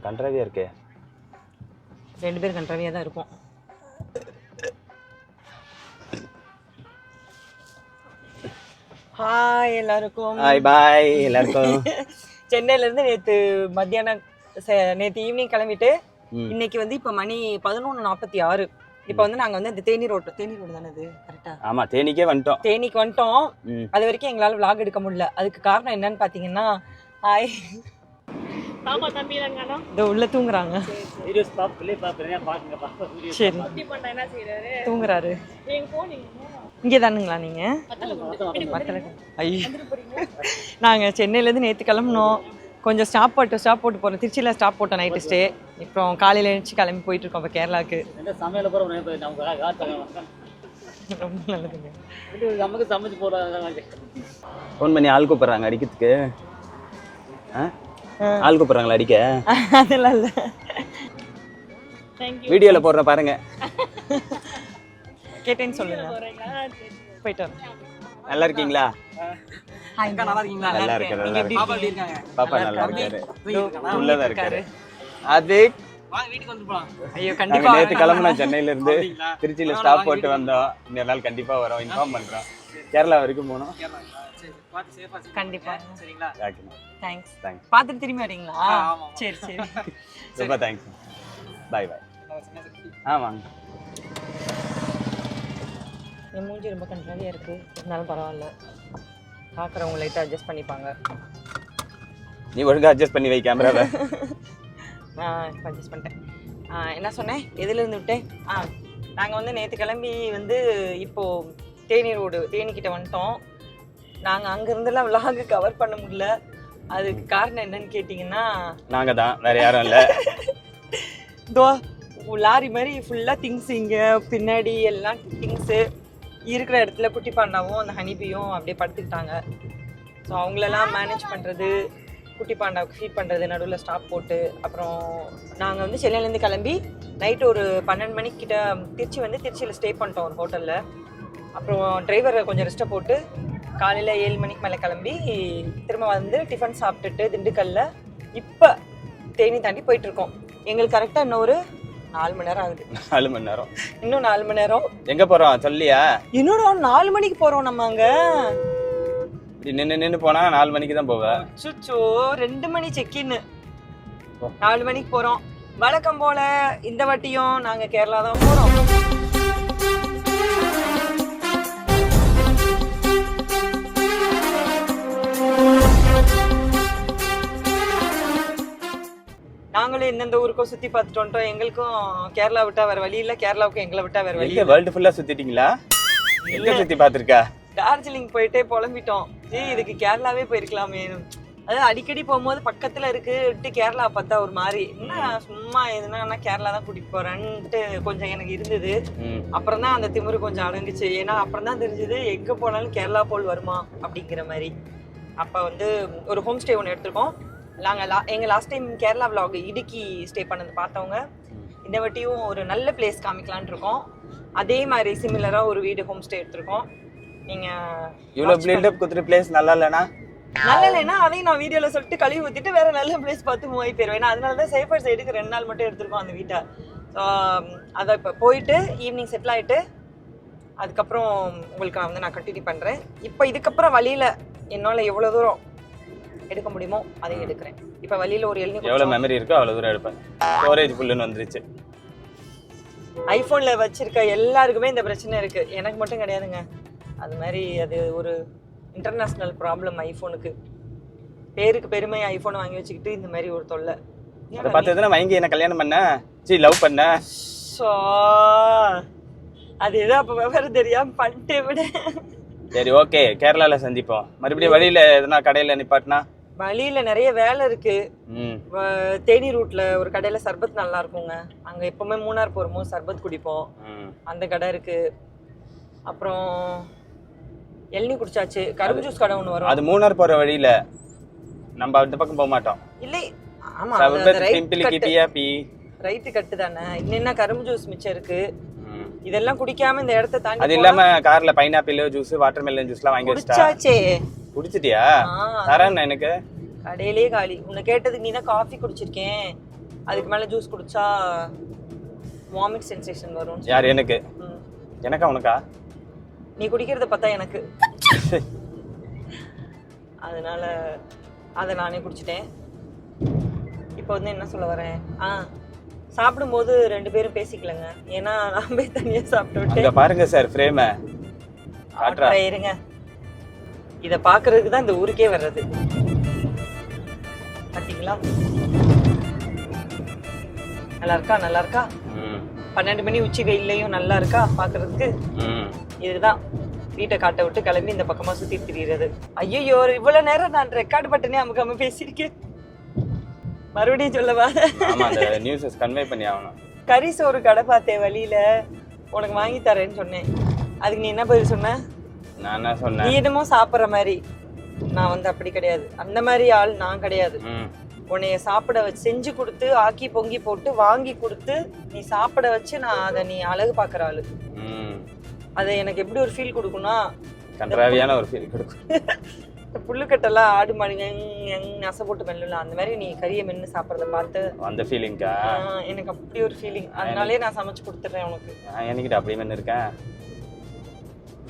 கண்ட்ராவியா இருக்கே. 2 பேரும் கண்ட்ராவியா தான் இருக்கும். ஹாய் எல்லாருக்கும். ஹாய் பாய் எல்லாருக்கும். சென்னையில இருந்து நேத்து ஈவினிங் கிளம்பிட்டு இன்னைக்கு வந்து இப்ப மணி 11:46. இப்ப வந்து நாங்க வந்து இந்த தேனி ரோடு தானே இது கரெக்டா? ஆமா, தேனிக்கு வந்துட்டோம். அது வரைக்கும் எங்களால vlog எடுக்க முடியல. அதுக்கு காரணம் என்னன்னு பாத்தீங்கன்னா, ஹாய் பாப்பா தம்பி இருக்கானா? இந்த உள்ள தூங்குறாங்க. வீடியோ ஸ்டாப் பண்ணி பாருங்க பாப்பா வீடியோ. சரி. குட்டி பண்ண என்ன செய்றாரு? தூங்குறாரு. நீங்க போனீங்க. இங்கே தானுங்களா நீங்க? நாங்க சென்னையில இருந்து நேத்து கிளம்புனோம். கொஞ்சம் ஸ்டாப் போட்டு போறோம். திருச்சியில ஸ்டாப் போட்டோம் நைட்டு ஸ்டே. இப்போ காலையில எழுந்துச்சு கிளம்பி போயிட்டு இருக்கோம் இப்போ கேரளாக்கு. சமையல போற நம்ம காட்டுங்க. ரொம்ப நல்லதுங்க. நமக்கு சமைச்சு போறாங்க. ஃபோன் பண்ணி ஆள் கூப்பிடுறாங்க அடிக்கிறதுக்கு. ஆள் கூப்பிடுறாங்களா அடிக்க? அதெல்லாம் இல்ல. Thank you. வீடியோல போடுற பாருங்க. கேட்டேன்னு சொல்லுங்க. போயிட்டு வரோம். நல்லா இருக்கீங்களா? ஹாய் அக்கா, நல்லா இருக்கீங்களா? நல்லா இருக்கேன். நீங்க எப்படி இருக்கீங்க? பாப்பா நல்லா இருக்காரு. உள்ளதா இருக்காரு. அது வாங்க வீட்டுக்கு வந்து போலாம். ஐயோ நாங்க கண்டிப்பா நேத்து கிளம்புனோம் சென்னையில இருந்து. திருச்சியில ஸ்டாப் போட்டு வந்தோம். இன்னொரு நாள் கண்டிப்பா வரோம். இன்ஃபார்ம் பண்றோம். கேரளா வரைக்கும் போனோம். சரி பாத்து சேஃபா கண்டிப்பா. சரிங்களா? தேங்க்ஸ். தேங்க்ஸ். பாத்துட்டு திரும்பி வரீங்களா? சரி சரி. ரொம்ப தேங்க்ஸ். By by. ஆமாங்க. என் மூஞ்சி ரொம்ப கண்ட்ராவியா இருக்கு. இருந்தாலும் பரவாயில்ல. பார்க்குறவங்க லைட்டாக அட்ஜஸ்ட் பண்ணிப்பாங்க. நீ ஒழுங்கா அட்ஜஸ்ட் பண்ணி வை கேமராவை. நான் அட்ஜஸ்ட் பண்ணிட்டேன். என்ன சொன்னேன், எதுலேருந்து விட்டேன்? நாங்கள் வந்து நேற்று கிளம்பி வந்து இப்போது தேனிக்கிட்ட வந்துட்டோம். நாங்கள் அங்கேருந்துலாம் விலாகு கவர் பண்ண முடியல. அதுக்கு காரணம் என்னன்னு கேட்டிங்கன்னா, நாங்கள் தான், வேறு யாரும் இல்லை. லாரி மாதிரி ஃபுல்லாக திங்ஸ், இங்கே பின்னாடி எல்லாம் திங்ஸு இருக்கிற இடத்துல குட்டி பாண்டாவும் அந்த ஹனிபியும் அப்படியே படுத்துக்கிட்டாங்க. ஸோ அவங்களெல்லாம் மேனேஜ் பண்ணுறது, குட்டி பாண்டாவுக்கு ஃபீட் பண்ணுறது, நடுவில் ஸ்டாப் போட்டு, அப்புறம் நாங்கள் வந்து சென்னையிலேருந்து கிளம்பி நைட்டு ஒரு 12 மணிக்கிட்ட திருச்சியில் ஸ்டே பண்ணிட்டோம் ஒரு ஹோட்டலில். அப்புறம் டிரைவரை கொஞ்சம் ரெஸ்ட்டை போட்டு காலையில் 7 மணிக்கு மேலே கிளம்பி திரும்ப வந்து டிஃபன் சாப்பிட்டுட்டு திண்டுக்கல்ல இப்போ தேனி தாண்டி போயிட்டுருக்கோம். எங்களுக்கு கரெக்டாக இன்னும் ஒரு 4 மணி நேரம் ஆகுது. 4 மணி நேரம். இன்னும் 4 மணி நேரம். எங்க போறோம் சொல்லியா? இன்னொரு 4 மணிக்கு போறோம் நம்ம அங்க. நின்னு போனா 4 மணிக்கு தான் போவேன். சுச்சோ 2 மணி செக்இன். 4 மணிக்கு போறோம். வழக்கம் போல இந்த வாட்டியும் நாங்க கேரளா தான் போறோம். நாங்களும் எந்தெந்த ஊருக்கும் சுத்தி பார்த்துட்டு வந்துட்டோம். எங்களுக்கும் கேரளா விட்டா வேற வழி இல்ல, கேரளாவுக்கும் எங்களை விட்டா வேற வழி இல்ல. வேர்ல்டு ஃபுல்லா சுத்திட்டீங்களா? எங்க சுத்தி பாத்துருக்கா? டார்ஜிலிங் போயிட்டே புலம்பிட்டோம். இதுக்கு கேரளாவே போயிருக்கலாமே. அதாவது அடிக்கடி போகும்போது பக்கத்துல இருக்குட்டு கேரளா பார்த்தா ஒரு மாதிரி என்ன சும்மா எதுனா கேரளா தான் கூட்டிட்டு போறேன்ட்டு கொஞ்சம் எனக்கு இருந்தது. அப்புறம் தான் அந்த திமிரு கொஞ்சம் அடங்குச்சு. ஏன்னா அப்புறம் தான் தெரிஞ்சது எங்க போனாலும் கேரளா போல் வருமா அப்படிங்கிற மாதிரி. அப்ப வந்து ஒரு ஹோம் ஸ்டே ஒன்று எடுத்திருக்கோம். எங்க லாஸ்ட் டைம் கேரளா vlog இடுக்கி ஸ்டே பண்ணது பார்த்தவங்க இந்த வாட்டியும் ஒரு நல்ல பிளேஸ் காமிக்கலான் இருக்கோம். அதே மாதிரி சிமிலரா ஒரு வீடு ஹோம் ஸ்டே எடுத்திருக்கோம். நீங்க இவ்வளவு பில்டப் கொடுத்துட்டு பிளேஸ் நல்லா இல்லைன்னா அதையும் நான் வீடியோல சொல்லிட்டு கழுவி ஊத்திட்டு வேற நல்ல பிளேஸ் பார்த்து மூவ் ஆகி போயிருவேன். அதனாலதான் சேஃபர் சைடுக்கு 2 நாள் மட்டும் எடுத்திருக்கோம் அந்த வீட்டை. அதை இப்போ போயிட்டு ஈவினிங் செட்டில் ஆயிட்டு அதுக்கப்புறம் உங்களுக்கு வந்து நான் கண்டினியூ பண்றேன். இப்போ இதுக்கப்புறம் வழியில என்னால எவ்வளவு தூரம் எடுக்க முடியுமோ அதையும் எடுக்கிறேன். இப்ப வழியில ஒரு எவ்வளவு மெமரி இருக்கோ அவ்வளவு தூரம் எடுப்பேன். ஸ்டோரேஜ் ஃபுல்லுன்னு வந்துருச்சு. ஐபோன்ல வச்சிருக்க எல்லாருக்குமே இந்த பிரச்சனை இருக்கு, எனக்கு மட்டும் கிடையாதுங்க. அது மாதிரி அது ஒரு இன்டர்நேஷனல் ப்ராப்ளம் ஐபோனுக்கு. பேருக்கு பெருமை ஐபோன் வாங்கி வச்சுக்கிட்டு இந்த மாதிரி ஒரு தொல்லை. அதை பார்த்ததுன்னா வாங்கி என்ன கல்யாணம் பண்ண லவ் பண்ண அது ஏதோ அப்ப விவரம் தெரியாம பண்ணிட்டே விட. சரி ஓகே, கேரளால சந்திப்போம். மறுபடியும் வழியில எதனா கடையில நிப்பாட்டினா? வழியில நிறைய வேலை இருக்கு. தேனி ரூட்ல ஒரு கடையில சர்பத் நல்லா இருக்குங்க. அங்க எப்பவுமே மூணார் போறோமோ சர்பத் குடிப்போம். அந்த கடை இருக்கு. அப்புறம் எள்நி குடிச்சாச்சு. கரும்பு ஜூஸ் கடை ஒண்ணு வரும். அது மூணார் போற வழியில, நம்ம அந்த பக்கம் போக மாட்டோம். இல்லை ஆமா ரைட்டு கட்டு தானே. இன்னும் கரும்பு ஜூஸ் மிச்சம் இருக்கு. இதெல்லாம் குடிக்காம இந்த இடத்த தாண்டி அது இல்லாம கார்ல பைனாப்பிள் ஜூஸ், வாட்டர் மெலன் ஜூஸ்லாம் வாங்கி குடிச்சாச்சே. குடிச்சிட்டியா? தரேன் எனக்கு. கடையிலே காலி. உன்னை கேட்டதுக்கு நீ தான் காஃபி குடிச்சிருக்கேன். அதுக்கு மேல ஜூஸ் குடிச்சா வாமிட் சென்சேஷன் வரும். யார் எனக்கு? எனக்கா உனக்கா? நீ குடிக்கிறத பார்த்தா எனக்கு. அதனால அதை நானே குடிச்சிட்டேன். இப்போ வந்து என்ன சொல்ல வரேன், சாப்பிடும்போது 2 பேரும் பேசிக்கலங்க. ஏன்னா நான் போய் தனியா சாப்பிட்டு விட்டேன். பாருங்க சார் ஃப்ரேம் இருங்க, இதை பாக்குறதுக்கு தான் இந்த ஊருக்கே வர்றது. பாத்தீங்களா? நல்லா இருக்கா? நல்லா இருக்கா? 12 மணி உச்சி வெயிலையும் நல்லா இருக்கா பாக்குறதுக்கு? இதுதான் வீட்டை காட்ட விட்டு கிளம்பி இந்த பக்கமா சுத்தி திரியிறது. ஐயோ, இவ்வளவு நேரம் நான் ரெக்கார்ட் பட்டனே அமுக்காம பேசியிருக்கேன். மறுபடியும் சொல்லவா? கறி சோறு கடை பார்த்தேன் வழியில, உனக்கு வாங்கி தரேன்னு சொன்னேன். அதுக்கு நீ என்ன பதில் சொன்ன? நான் என்ன சொன்னேன்? நீ என்னமோ சாப்பிட்ற மாதிரி. நான் வந்து அப்படி கிடையாது, அந்த மாதிரி ஆள் நான் கிடையாது. உன்னைய சாப்பிட வச்சு செஞ்சு கொடுத்து ஆக்கி பொங்கி போட்டு வாங்கி கொடுத்து நீ சாப்பிட வச்சு நான் அதை நீ அழகு பார்க்குற ஆளு. அது எனக்கு எப்படி ஒரு ஃபீல் கொடுக்கும்னா, கன்றாவியான ஒரு ஃபீல் கொடுக்கும். புல்லுக்கட்டெல்லாம் ஆடு மாடுங்க நசை போட்டு மெல்லல, அந்த மாதிரி நீ கறியை மென்னு சாப்பிட்றத பார்த்து அந்த ஃபீலிங்கா எனக்கு அப்படி ஒரு ஃபீலிங். அதனாலே நான் சமைச்சு கொடுத்துட்றேன் உனக்கு. எனக்கு அப்படி மென்னு இருக்கேன்.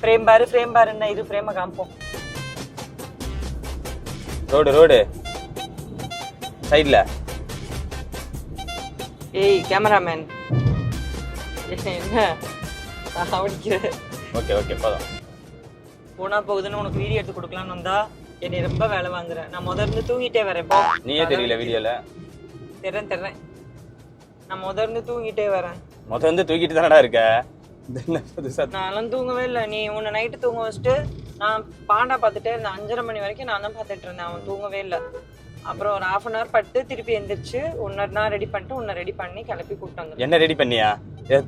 ஃப்ரேம் பாரு என்ன இது ஃப்ரேமை காமிப்போம். ரோடு சைடுல. ஏய் கேமராமேன், என்ன அவடிக்கிறேன்? ஓகே போதும். போனா போகுதுன்னு உனக்கு வீடியோ எடுத்து கொடுக்கலான்னு வந்தா என்னை ரொம்ப வேலை வாங்குறேன். நான் முதல்ல தூங்கிட்டே வரேன். நீயே தெரியல வீடியோல. தெரிறேன். நான் முதல்ல தூங்கிட்டே வரேன். முதல்ல தூங்கிட்டு தானடா இருக்க. நான்லாம் தூங்கவே இல்லை. நீ உன்னை நைட்டு தூங்க வச்சுட்டு நான் பாண்டா பார்த்துட்டே இருந்தேன். 5:30 மணி வரைக்கும் நான் தான் பார்த்துட்டு இருந்தேன். அவன் தூங்கவே இல்லை. அப்புறம் ஒரு 1/2 hour பட்டு திருப்பி எந்திரிச்சு நான் ரெடி பண்ணிட்டு உன்னை ரெடி பண்ணி கிளப்பி கூப்பிட்டு வந்து. என்ன ரெடி பண்ணியா?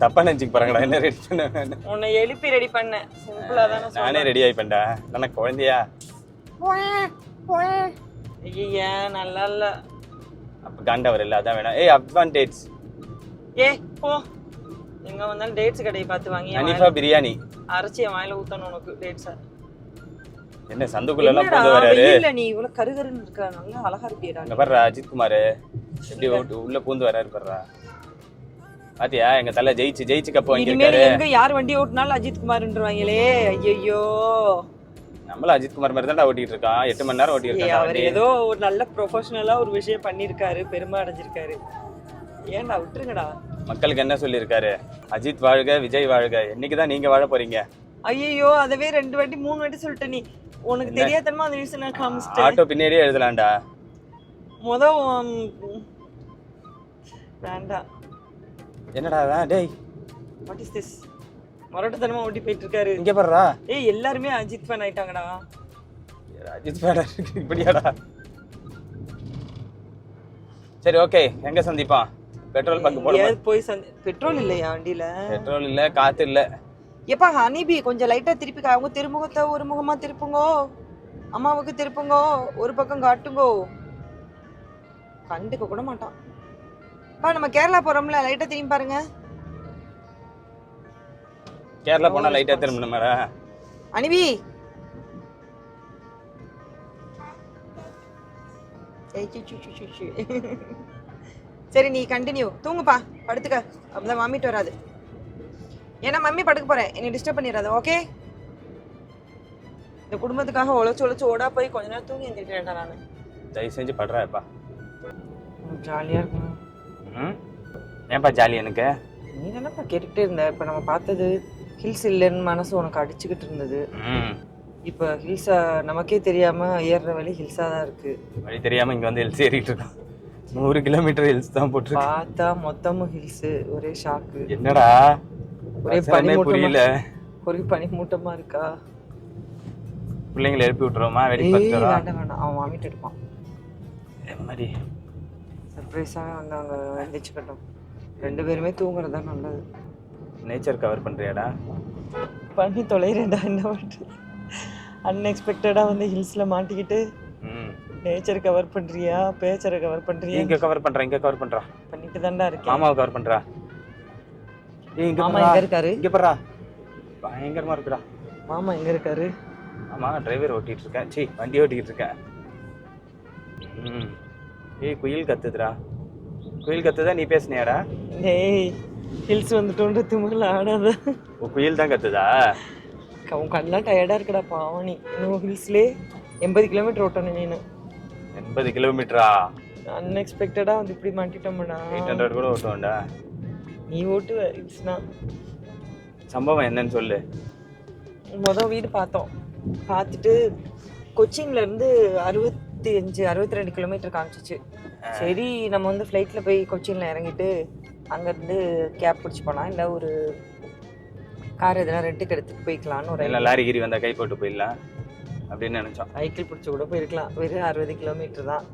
தப்பா நினைச்சுக்க போறாங்களா? என்ன ரெடி பண்ண? உன்னை எழுப்பி ரெடி பண்ணேன். சிம்பிளா தானே. நானே ரெடி ஆகி பண்ணா. நான் குழந்தையா? ஐயா நல்லா இல்ல. அப்ப காண்டவர் இல்ல, அதான் வேணாம். ஏய் அட்வான்டேஜ். போ. எங்க வந்தாலும் டேட்ஸ் கடையை பார்த்து வாங்கி அனிஃபா பிரியாணி அரைச்சி வாயில ஊத்தணும் உனக்கு டேட்ஸா. என்ன சந்துக்குள்ள எல்லாம் போந்து வராரு? இல்ல நீ இவ்வளவு கருகருன்னு இருக்க, நல்லா அழகா இருக்கியடா. இங்க பாரு அஜித் குமார் எப்படி உள்ள பூந்து வராரு பாருடா. பாத்தியா எங்க தல ஜெயிச்சு கப் வாங்கிருக்காரு. எங்க யார் வண்டி ஓட்டினாலும் அஜித் குமார்ன்றவாங்களே. ஐயோ, நம்மள அஜித் குமார் மாதிரி தான் ஓட்டிட்டு இருக்கான். 8 மணி நேரம் ஓட்டிட்டு இருக்கான். அவர் ஏதோ ஒரு நல்ல ப்ரொஃபஷனலா ஒரு விஷயம் பண்ணிருக்காரு, பெருமை அடைஞ்சிருக்காரு. ஏன்டா விட்டுருங்கடா. மக்களுக்கு என்ன சொல்லியிருக்காரு? அஜித் வாழ்க, விஜய் வாழ்க. என்னைக்குதான் நீங்க வாழ போறீங்க? ஐயோ, அதவே 2 வாட்டி 3 வாட்டி சொல்லிட்ட நீ. உனக்கு தெரியாதமா அந்த நியூஸ் நான் காமிச்சிட்டேன். ஆட்டோ பின்னாடியே எழுதலாம்டா. வேண்டாம். என்னடா டேய், வாட் இஸ் திஸ்? மரட்டத்தனமா ஓட்டி போயிட்டு இருக்காரு. இங்க பாருடா. ஏய் எல்லாருமே அஜித் ஃபேன் ஆயிட்டாங்கடா. அஜித் ஃபேன் இப்படியாடா? சரி ஓகே, எங்க சந்திப்பான்? பெட்ரோல் பங்க் போறோம். போய் பெட்ரோல் இல்லையா வண்டியில? பெட்ரோல் இல்ல, காத்து இல்ல. எப்பா ஹனிபி கொஞ்சம் லைட்டா திருப்பி அவங்க திருமுகத்தை ஒரு முகமா திருப்புங்கோ. அம்மாவுக்கு திருப்புங்கோ, ஒரு பக்கம் காட்டுங்கோ. கண்டுக்க கூட மாட்டான். நம்ம கேரளா போறோம்ல, லைட்டா திரும்பி பாருங்க. கேரளா போனா லைட்டா திரும்பணுமாடா? அனிபி சரி நீ கண்டினியூ, தூங்குப்பா, படுத்துக்க. அப்பதான் வாமிட் வராது. ஏன்னா மம்மி படுக்க போறேன், என்னை டிஸ்டர்ப் பண்ணிடாத. ஓகே, இந்த குடும்பத்துக்காக உழைச்சு ஓடா போய் கொஞ்ச நேரம் தூங்கி எழுந்திருக்கிறேன் நான். தயவு செஞ்சு படுறாப்பா. ஜாலியா இருக்கும். ஏன்பா ஜாலி? எனக்கு நீ தானப்பா கேட்டுக்கிட்டே இருந்த. இப்ப நம்ம பார்த்தது ஹில்ஸ் இல்லைன்னு மனசு உனக்கு அடிச்சுக்கிட்டு இருந்தது. இப்ப ஹில்ஸா நமக்கே தெரியாம ஏறுற வழி ஹில்ஸா தான் இருக்கு. வழி தெரியாம இங்க வந்து ஹில்ஸ் ஏறிட்டு இருக்கோம். 100 கிலோமீட்டர் ஹில்ஸ் தான் போட்டு பார்த்தா மொத்தமும் ஹில்ஸ். ஒரே ஷாக்கு. என்னடா ஒரே பனி புரியல. ஒரே பனி மூட்டமா இருக்கா? பிள்ளைங்களை எழுப்பி விட்டுருவோமா? வெடி பார்த்துட்டு வேண்டாம், அவன் வாமிட் எடுப்பான். மாதிரி சர்ப்ரைஸாக வந்து அவங்க எழுந்திரிச்சுக்கட்டும். 2 பேருமே தூங்குறது தான் நல்லது. நேச்சர் கவர் பண்ணுறியாடா? பண்ணி தொலைறேன்டா. என்ன பண்ணுறது? அன்எக்ஸ்பெக்டடாக வந்து ஹில்ஸில் மாட்டிக்கிட்டு நேச்சர் கவர் பண்ணுறியா, பேச்சரை கவர் பண்ணுறியா? இங்கே கவர் பண்ணுறேன், இங்கே கவர் பண்ணுறா. பண்ணிட்டு தான்டா இருக்கேன். மாமாவை கவர் பண்ணுறா. மாமா எங்கே இருக்காரு? இங்கே போடுறா, பயங்கரமாக இருக்குடா. மாமா எங்கே இருக்காரு? ஆமாம், டிரைவர் ஓட்டிகிட்டு இருக்கேன். வண்டி ஓட்டிக்கிட்டு இருக்கேன். ஏய் குயில் கத்துதுடா. குயில் கத்துதா நீ பேசுனியாடா? டேய் ஹில்ஸ் வந்துட்டோன்ற திமிரில் ஆடாத. குயில் தான் கத்துதா? உன் கண்ணெலாம் டயர்டாக இருக்குடா பாவம். நீ இன்னும் ஹில்ஸ்லேயே 80 கிலோமீட்டர் ஓட்டணும் நீனு. 80 கிலோமீட்டரா? அன்எக்ஸ்பெக்டடாக வந்து இப்படி மாட்டிட்டோம்டா. 800 கூட ஓட்டுவோம்டா. நீ ஓட்டுவ ஹில்ஸ்னா. சம்பவம் என்னன்னு சொல்லு. வீடு பார்த்தோம். பார்த்துட்டு கொச்சின்லேருந்து 62 கிலோமீட்டர் காமிச்சிச்சு. சரி நம்ம வந்து ஃப்ளைட்டில் போய் கொச்சினில் இறங்கிட்டு அங்கேருந்து கேப் பிடிச்சி போகலாம், இல்லை ஒரு கார் எதனா ரெண்ட்டுக்கு எடுத்துகிட்டு போய்க்கலான்னு ஒரு இல்லை லாரி கிரி வந்தால் கை போட்டு போயிடலாம் அப்படின்னு நினச்சோம். சைக்கிள் பிடிச்சி கூட போயிருக்கலாம். வெறும் 60 கிலோமீட்டர் தான்.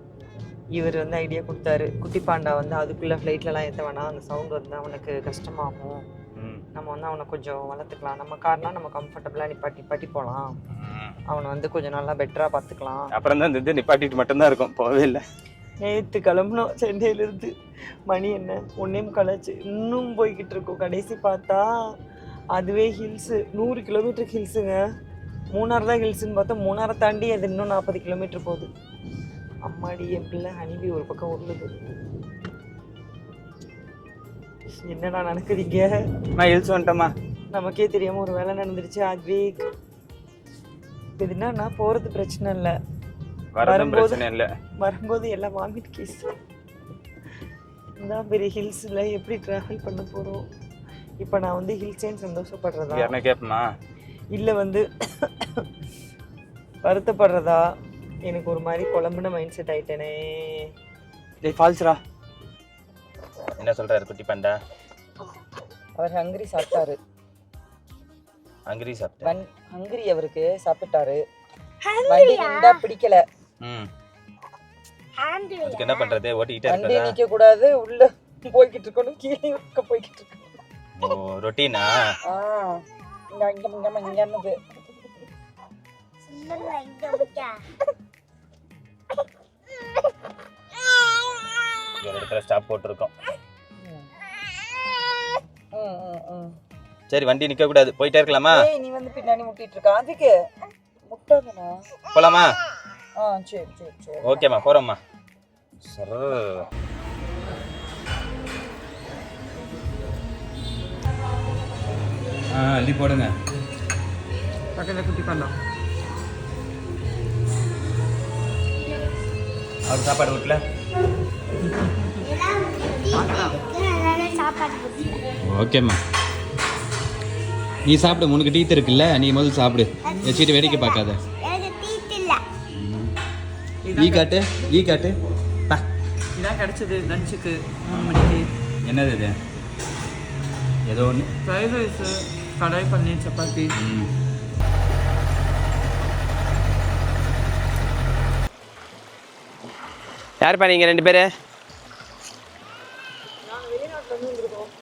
இவர் வந்து ஐடியா கொடுத்தாரு, குட்டி பாண்டா வந்து அதுக்குள்ளே ஃப்ளைட்லலாம் ஏற்ற வேணாம், அந்த சவுண்ட் வந்து அவனுக்கு கஷ்டமாகும், நம்ம வந்து அவனை கொஞ்சம் வளர்த்துக்கலாம், நம்ம கார்னால் நம்ம கம்ஃபர்டபுளாக நிப்பாட்டி போகலாம், அவனை வந்து கொஞ்சம் நல்லா பெட்டராக பார்த்துக்கலாம். அப்புறம் தான் இந்த நிப்பாட்டிட்டு மட்டும்தான் இருக்கும், போகவே இல்லை. நேற்று கிளம்புனோம் சென்னையிலேருந்து. மணி என்ன 1:45 ஆச்சு. இன்னும் போய்கிட்டு இருக்கோம். கடைசி பார்த்தா அதுவே ஹில்ஸு, 100 கிலோமீட்டருக்கு ஹில்ஸுங்க. மூணார் தான் ஹில்ஸுன்னு பார்த்தா மூணாரை தாண்டி அது இன்னும் 40 கிலோமீட்டர் போகுது. அம்மாடி என் பிள்ளை ஹனிபி ஒரு பக்கம் உருளுது. என்னடா நடக்குதுங்க? நான் ஹில்ஸ் வந்துட்டோமா? நமக்கே தெரியாமல் ஒரு வேலை நடந்துருச்சு. அதுவே இது என்னன்னா போகிறது பிரச்சனை இல்லை, வரும்போது எல்லாம் வாமிட் கேஸ். இதான் பெரிய ஹில்ஸில் எப்படி ட்ராவல் பண்ண போகிறோம். இப்போ நான் வந்து ஹில்ஸேன்னு சந்தோஷப்படுறதா என்ன கேட்பமா, இல்லை வந்து வருத்தப்படுறதா, எனக்கு ஒரு மாதிரி குழம்புன மைண்ட் செட் ஆயிட்டேனே. ஃபால்ஸ்ரா என்ன சொல்கிறாரு குட்டி பாண்டா? அவர் ஹங்கரி சாப்பிட்டாரு. ஹங்கரி அவருக்கு சாப்பிட்டாரு. வண்டி நின்றா பிடிக்கல. அதுக்கு என்ன பண்றது? ஓட்டிக்கிட்டே வண்டி நிக்க கூடாது, உள்ள போய்கிட்டு இருக்கணும், கீழே இருக்க போய்கிட்டு இருக்கணும். ஓ ரொட்டீனா? இங்க ஒரு இடத்துல ஸ்டாப் போட்டுருக்கோம். சரி வண்டி நிக்க கூடாது, போயிட்டே இருக்கலாமா? நீ வந்து பின்னாடி முட்டிட்டு இருக்க, அதுக்கு முட்டாதனா? போலாமா? சரி சரி சரி ஓகேம்மா, போறோம்மா. சர் அள்ளி போடுங்க. பக்கத்துல குட்டி பண்ணலாம். அவர் சாப்பாடு வீட்டில் ஓகேம்மா. நீ சாப்பிடு, உனக்கு டீத் இருக்குல்ல, நீ முதல்ல சாப்பிடு, வச்சுட்டு வேடிக்கை பார்க்காத. ஈ காட்டு இதான் கிடைச்சது லஞ்சுக்கு 3 மணிக்கு. என்னது இது? ஏதோ ஒன்று ஃப்ரைட் ரைஸு, கடாய் பன்னீர், சப்பாத்தி. யாருப்பா நீங்கள் 2 பேர்?